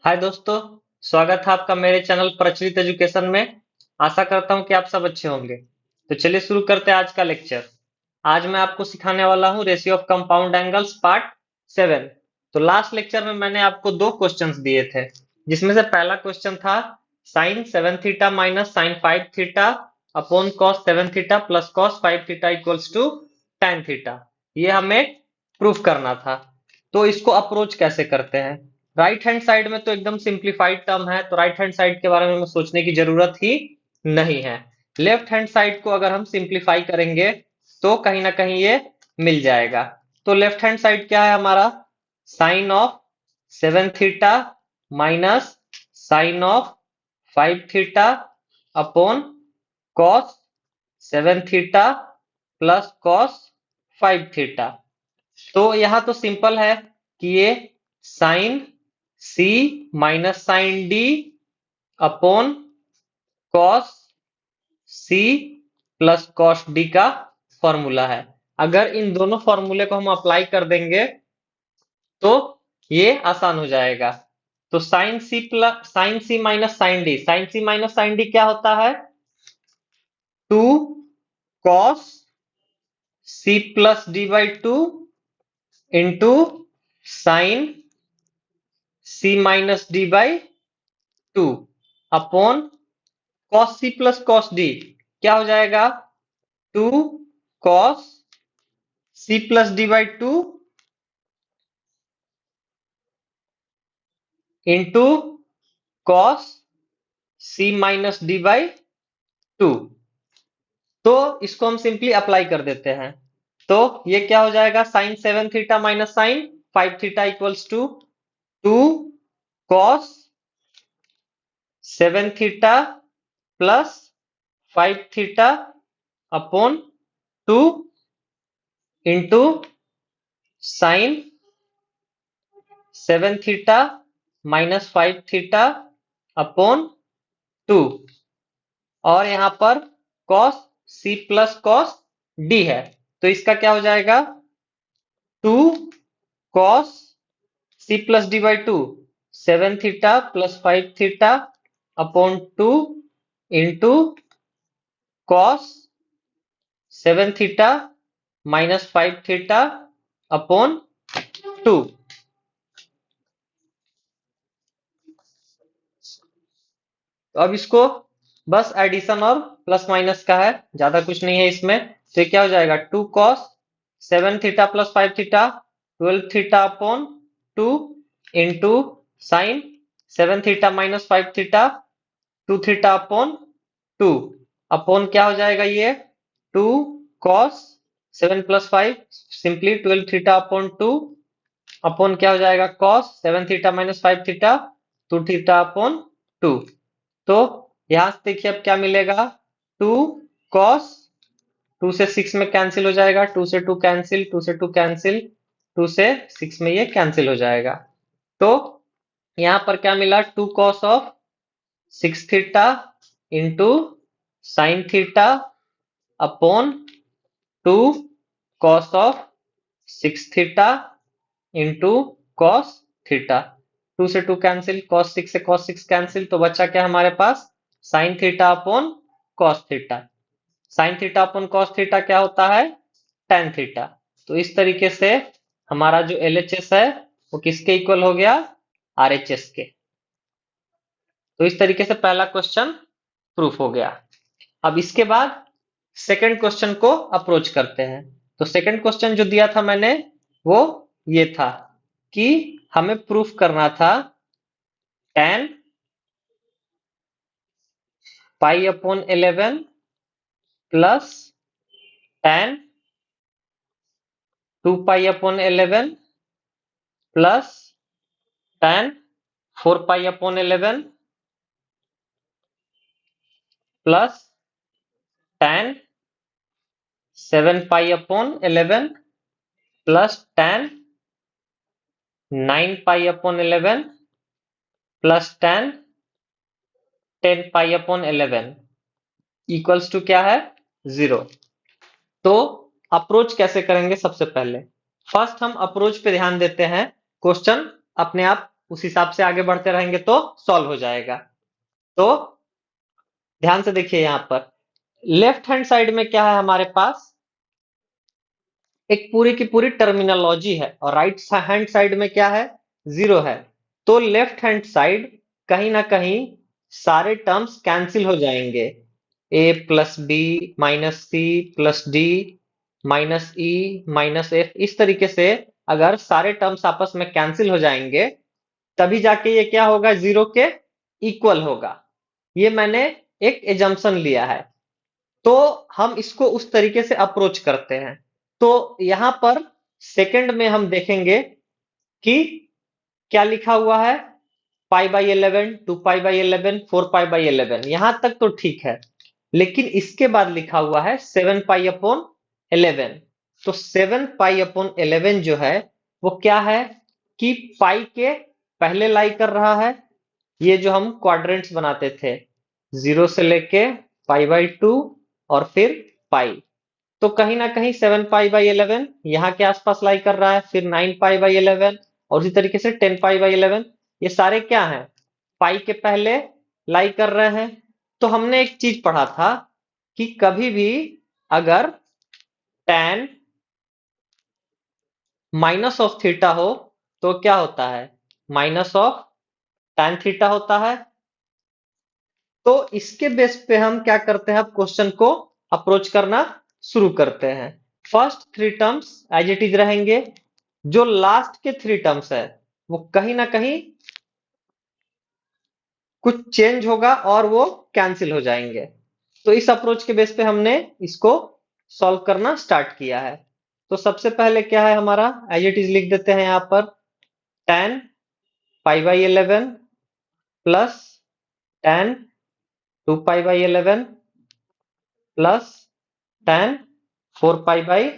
हाय दोस्तों, स्वागत है आपका मेरे चैनल प्रचलित एजुकेशन में। आशा करता हूं कि आप सब अच्छे होंगे। तो चलिए शुरू करते हैं आज का लेक्चर। आज मैं आपको सिखाने वाला हूं ratio of compound angles part 7। तो लास्ट लेक्चर में मैंने आपको दो क्वेश्चंस दिए थे, जिसमें से पहला क्वेश्चन था sine 7 theta minus sine 5 theta upon cos 7 theta plus cos 5 theta equals to tan theta. ये हमें प्रूफ करना था। तो इसको अप्रोच कैसे करते हैं? राइट हैंड साइड में तो एकदम सिंप्लीफाइड टर्म है, तो राइट हैंड साइड के बारे में हमें सोचने की जरूरत ही नहीं है। लेफ्ट हैंड साइड को अगर हम सिंप्लीफाई करेंगे तो कहीं ना कहीं ये मिल जाएगा। तो लेफ्ट हैंड साइड क्या है हमारा? Sine of 7 theta minus sine of 5 theta upon cos 7 theta plus cos 5 theta. तो यहां तो सिंपल है कि ये sine C minus sine D upon cos C plus cos D का फॉर्मूला है। अगर इन दोनों फॉर्मूले को हम अप्लाई कर देंगे तो ये आसान हो जाएगा। तो sine C minus sine D क्या होता है? 2 cos C plus D by 2 into sine C minus D by 2 upon cos C plus cos D क्या हो जाएगा? 2 cos C plus D by 2 into cos C minus D by 2। तो इसको हम simply apply कर देते हैं। तो ये क्या हो जाएगा? Sine 7 theta minus sine 5 theta equals to 2 cos 7 theta plus 5 theta upon 2 into sine 7 theta minus 5 theta upon 2। और यहां पर cos C plus cos D है, तो इसका क्या हो जाएगा? 2 cos C plus D by 2 7 theta plus 5 theta upon 2 into cos 7 theta minus 5 theta upon 2। तो अब इसको बस एडिशन और प्लस माइनस का है, ज्यादा कुछ नहीं है इसमें। तो ये क्या हो जाएगा? 2 cos 7 theta plus 5 theta 12 theta upon 2 into sine 7 theta minus 5 theta 2 theta upon 2 upon क्या हो जाएगा ये? 2 cos 7 plus 5 simply 12 theta upon 2 upon क्या हो जाएगा? Cos 7 theta minus 5 theta 2 theta upon 2। तो यहां से देखिए अब क्या मिलेगा? 2 कॉस 2 से 6 में कैंसिल हो जाएगा, 2 से 2 कैंसिल, 2 से 2 कैंसिल, 2 से 6 में ये कैंसिल हो जाएगा। तो यहां पर क्या मिला? 2 cos of 6 theta into sine theta upon 2 cos of 6 theta into cos theta. 2 से 2 कैंसिल, कॉस 6 से कॉस 6 कैंसिल, तो बचा क्या हमारे पास? Sine theta upon cos theta. Sine theta upon cos theta क्या होता है? tan theta. तो इस तरीके से हमारा जो LHS है वो किसके इक्वल हो गया? RHS के। तो इस तरीके से पहला क्वेश्चन प्रूफ हो गया। अब इसके बाद सेकंड क्वेश्चन को अप्रोच करते हैं। तो सेकंड क्वेश्चन जो दिया था मैंने वो ये था कि हमें प्रूफ करना था tan pi upon 11 plus tan 2 pi upon 11 plus tan 4 pi upon 11 plus tan 7 pi upon 11 plus tan 9 pi upon 11 plus tan 10 pi upon 11 equals to क्या है? 0। तो अप्रोच कैसे करेंगे? सबसे पहले फर्स्ट हम अप्रोच पे ध्यान देते हैं, क्वेश्चन अपने आप उस हिसाब से आगे बढ़ते रहेंगे तो सॉल्व हो जाएगा। तो ध्यान से देखिए यहाँ पर लेफ्ट हैंड साइड में क्या है हमारे पास, एक पूरी की पूरी टर्मिनोलॉजी है और राइट हैंड साइड में क्या है, जीरो है। तो लेफ्ट हैंड साइड कहीं ना कहीं सारे टर्म्स कैंसिल हो जाएंगे, A plus B minus C plus D minus E minus F, इस तरीके से अगर सारे टर्म्स आपस में कैंसिल हो जाएंगे तभी जाके ये क्या होगा, जीरो के इक्वल होगा। ये मैंने एक एजम्पशन लिया है, तो हम इसको उस तरीके से अप्रोच करते हैं। तो यहां पर सेकंड में हम देखेंगे कि क्या लिखा हुआ है, पाई by 11, 2 pi by 11, 4 pi by 11, यहां तक तो ठीक है। लेकिन इसके बाद लिखा हुआ है 7 पाई अपॉन 11। तो 7 पाई अपॉन 11 जो है वो क्या है कि पाई के पहले लाई कर रहा है, ये जो हम क्वाड्रेंट्स बनाते थे, 0 से लेके π/2 और फिर पाई। तो कहीं ना कहीं 7 पाई बाई 11 यहाँ के आसपास लाई कर रहा है, फिर 9 पाई बाई 11 और उसी तरीके से 10 पाई बाई 11, ये सारे क्या हैं, पाई के पहले लाई कर रहे हैं। तो हमने एक चीज पढ़ा था कि कभी भी अगर tan माइनस ऑफ थीटा हो तो क्या होता है, माइनस ऑफ tan थीटा होता है। तो इसके बेस पे हम क्या करते हैं, अब क्वेश्चन को अप्रोच करना शुरू करते हैं। First three terms as it is रहेंगे, जो लास्ट के थ्री टर्म्स है वो कहीं ना कहीं कुछ चेंज होगा और वो कैंसिल हो जाएंगे। तो इस अप्रोच के बेस पे हमने इसको सॉल्व करना स्टार्ट किया है। तो सबसे पहले क्या है हमारा, एज इट इज लिख देते हैं यहाँ पर, tan π/11 plus tan 2 pi by 11 plus tan 4 pi by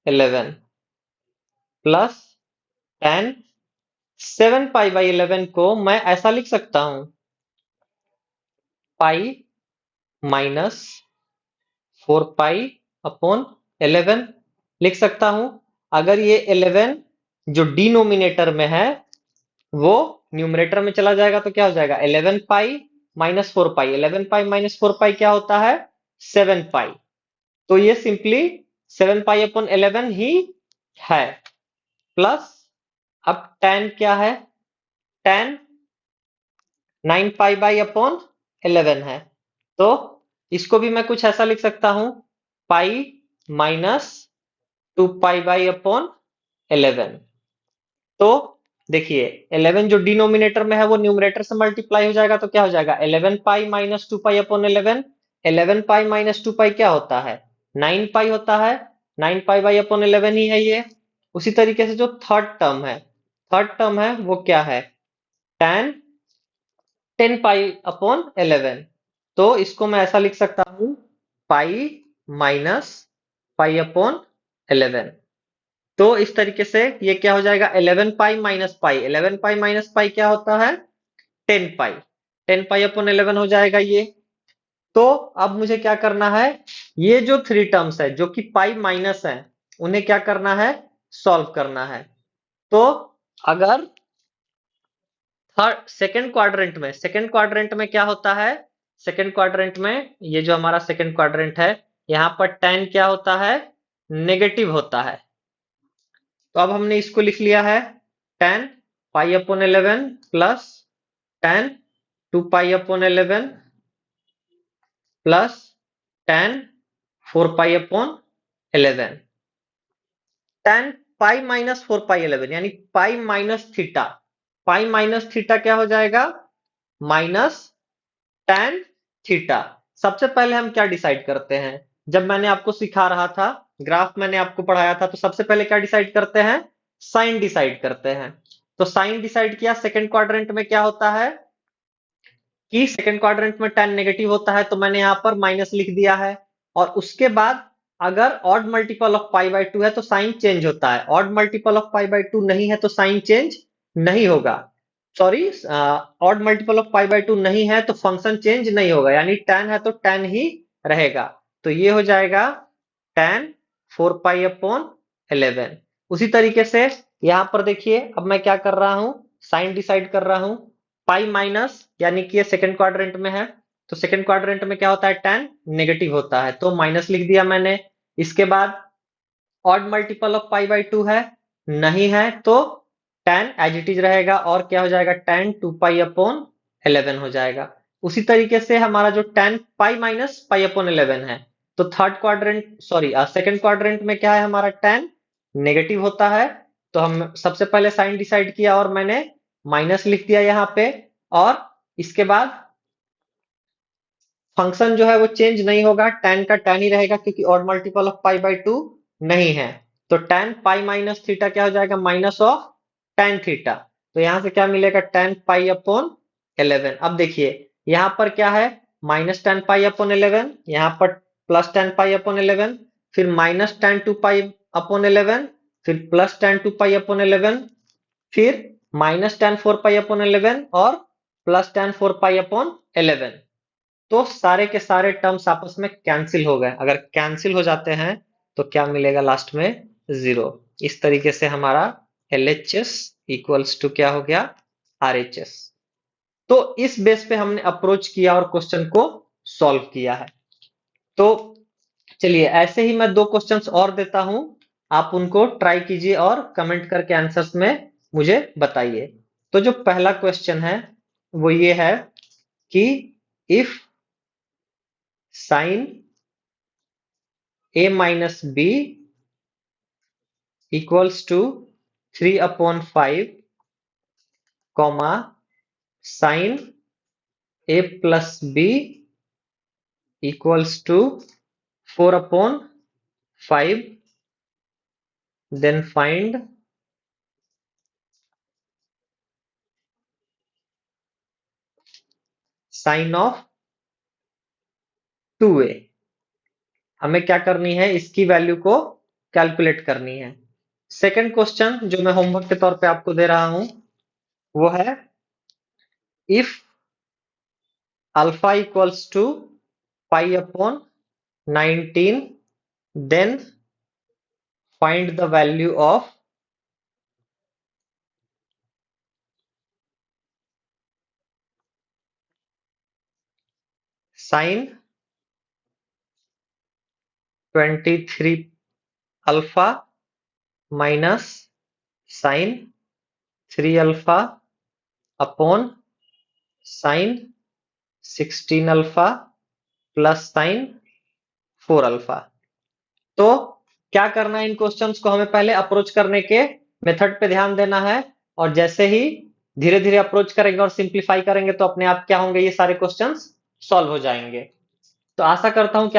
11 plus tan 7 pi by 11 को मैं ऐसा लिख सकता हूं, पाई माइनस 4 पाई अपॉन 11 लिख सकता हूं। अगर ये 11 जो डिनोमिनेटर में है वो न्यूमरेटर में चला जाएगा तो क्या हो जाएगा, 11 पाई माइनस 4 पाई, 11 पाई माइनस 4 पाई क्या होता है, 7 पाई। तो ये सिंपली 7 पाई अपॉन 11 ही है। प्लस अब tan क्या है, tan 9 पाई बाई अपॉन 11 है। तो इसको भी मैं कुछ ऐसा लिख सकता हूं, pi minus 2 pi by upon 11। तो देखिए 11 जो डिनोमिनेटर में है वो न्यूमरेटर से मल्टीप्लाई हो जाएगा तो क्या हो जाएगा, 11 pi minus 2 pi upon 11। 11 pi minus 2 पाई क्या होता है, 9 पाई होता है। 9 पाई बाई अपॉन 11 ही है ये। उसी तरीके से जो थर्ड टर्म है वो क्या है, tan 10 पाई अपॉन 11। तो इसको मैं ऐसा लिख सकता हूं, पाई माइनस पाई अपॉन 11। तो इस तरीके से ये क्या हो जाएगा, 11 pi minus pi, 11 pi minus pi क्या होता है, 10 पाई। 10 पाई अपॉन 11 हो जाएगा ये। तो अब मुझे क्या करना है, ये जो थ्री टर्म्स है जो कि पाई माइनस है उन्हें क्या करना है, सॉल्व करना है। तो अगर थर्ड सेकंड क्वाड्रेंट में क्या होता है, सेकंड क्वाड्रेंट में ये जो हमारा सेकंड क्वाड्रेंट है यहाँ पर tan क्या होता है, नेगेटिव होता है। तो अब हमने इसको लिख लिया है, tan pi upon 11 plus tan 2 pi upon 11 plus tan 4 pi upon 11। tan pi minus 4 पाई 11 यानी pi minus theta, pi minus theta क्या हो जाएगा, माइनस tan थीटा। सबसे पहले हम क्या डिसाइड करते हैं, जब मैंने आपको सिखा रहा था, ग्राफ मैंने आपको पढ़ाया था, तो सबसे पहले क्या डिसाइड करते हैं, साइन डिसाइड करते हैं। तो साइन डिसाइड किया, सेकंड क्वाड्रेंट में क्या होता है कि सेकंड क्वाड्रेंट में tan नेगेटिव होता है तो मैंने यहां पर माइनस लिख दिया है। और उसके बाद अगर ऑड मल्टीपल ऑफ π/2 है तो साइन चेंज होता है, ऑड मल्टीपल ऑफ π/2 नहीं है तो साइन चेंज नहीं होगा। सॉरी, ऑड मल्टीपल ऑफ π/2 नहीं है तो फंक्शन चेंज नहीं होगा, यानी tan है तो tan ही रहेगा। तो ये हो जाएगा tan 4 पाई अपॉन 11। उसी तरीके से यहां पर देखिए, अब मैं क्या कर रहा हूं, साइन डिसाइड कर रहा हूं, पाई माइनस यानी कि ये सेकंड क्वाड्रेंट में है, तो सेकंड क्वाड्रेंट में क्या होता है, tan नेगेटिव होता है, तो माइनस लिख दिया मैंने। इसके बाद odd multiple of pi by 2 है, नहीं है तो tan एज इट इज रहेगा और क्या हो जाएगा, tan 2 पाई अपॉन 11 हो जाएगा। उसी तरीके से हमारा जो tan pi minus pi upon 11 है, तो third quadrant sorry second quadrant में क्या है हमारा, tan नेगेटिव होता है, तो हम सबसे पहले साइन डिसाइड किया और मैंने माइनस लिख दिया यहाँ पे, और इसके बाद फंक्शन जो है वो चेंज नहीं होगा, tan का tan ही रहेगा क्योंकि odd multiple of pi by 2 नहीं है, तो tan पाई माइनस थीटा क्या हो जाएगा, माइनस ऑफ tan थीटा, तो यहां से क्या मिलेगा, tan पाई अपॉन 11। अब देखिए यहाँ पर क्या है, माइनस tan पाई अपॉन 11, यहाँ पर प्लस tan पाई अपॉन 11, फिर माइनस tan 2 पाई अपॉन 11, फिर प्लस tan 2 पाई अपॉन 11, फिर माइनस tan 4 पाई अपॉन 11 और प्लस tan 4 पाई अपॉन 11, तो सारे के सारे टर्म्स आपस में कैंसिल हो गए। अगर कैंसिल हो जाते हैं तो क्या मिलेगा लास्ट में, जीरो। इस तरीके से हमारा LHS इक्वल्स टू क्या हो गया, RHS। तो इस बेस पे हमने अप्रोच किया और क्वेश्चन को सॉल्व किया है। तो चलिए ऐसे ही मैं दो क्वेश्चंस और देता हूं, आप उनको ट्राई कीजिए और कमेंट करके आंसर्स में मुझे बताइए। तो जो पहला क्वेश्चन है वो ये है कि if sine a minus b equals to 3 upon 5, comma sin a plus b equals to 4 upon 5, then find sin of 2a। हमें क्या करनी है, इसकी वैल्यू को कैलकुलेट करनी है। सेकंड क्वेश्चन जो मैं होमवर्क के तौर पे आपको दे रहा हूं वो है if alpha equals to pi upon 19, then find the value of sin 23 alpha minus sin 3 alpha upon sin 16 alpha plus sin 4 alpha. तो क्या करना है, इन क्वेश्चंस को हमें पहले अप्रोच करने के मेथड पे ध्यान देना है, और जैसे ही धीरे धीरे अप्रोच करेंगे और सिंप्लीफाई करेंगे तो अपने आप क्या होंगे, ये सारे क्वेश्चंस सॉल्व हो जाएंगे। तो आशा करता हूं कि